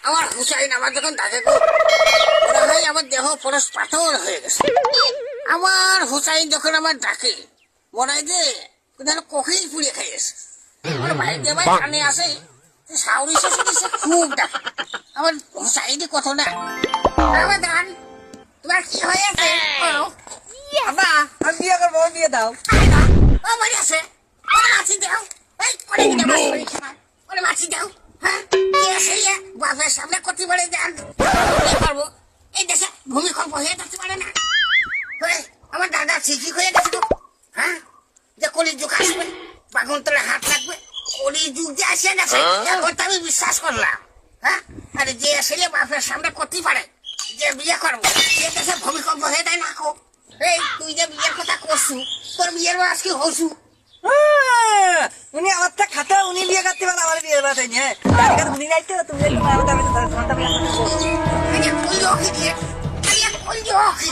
আমার হুসাইন আমার যখন ডাকে গো, মনে হয় আমার দেহ পরশ পাথর হয়ে গেছে। আমার হুসাইন যখন আমার ডাকে, মনে হয় যে যেন কফিল পুড়িয়ে খাইয়েছে। আমার বাড়িতে ভাই কানে আসে, সাউরি শেষে খুব ডাকে। আমার হুসাইনই কত না। আমার দান, তোমার কি হয়েছে? আব্বা আমি বিয়ে করবো, বিয়ে দাও। ও বাড়ি আছে, ওরে মাছি দাও। এই করে দিতে মাছ করে খাবার, ওরে মাছি দাও। হ্যাঁ, কি আছে ইয়ে? বাপের সামনে কতি বাড়ি দেন বিয়ে করবো। এই দেশে ভূমিকম্প হয়ে থাকতে পারে না। ওরে, আমার দাদা ঠিকই হয়ে গেছে তো। হ্যাঁ, যে কলির যুগ আসবে, বাগুন তোলে হাত লাগবে, কলির যুগ যে আসে গেছে, এখন তো আমি বিশ্বাস করলাম। হ্যাঁ, আরে যে ছেলে বাপের সামনে করতে পারে, যে বিয়ে করবো, সে দেশে ভূমিকম্প হয়ে দেয় না কো। এই তুই যে বিয়ের কথা করছু, তোর বিয়ের বয়স কি হসু? উনি আমার থেকে খাতে, উনি বিয়ে করতে পারে, আমার বিয়ে বাতাই নিয়ে উনি যাইতে তুমি যাইতে কই রকি দিয়ে, কই রকি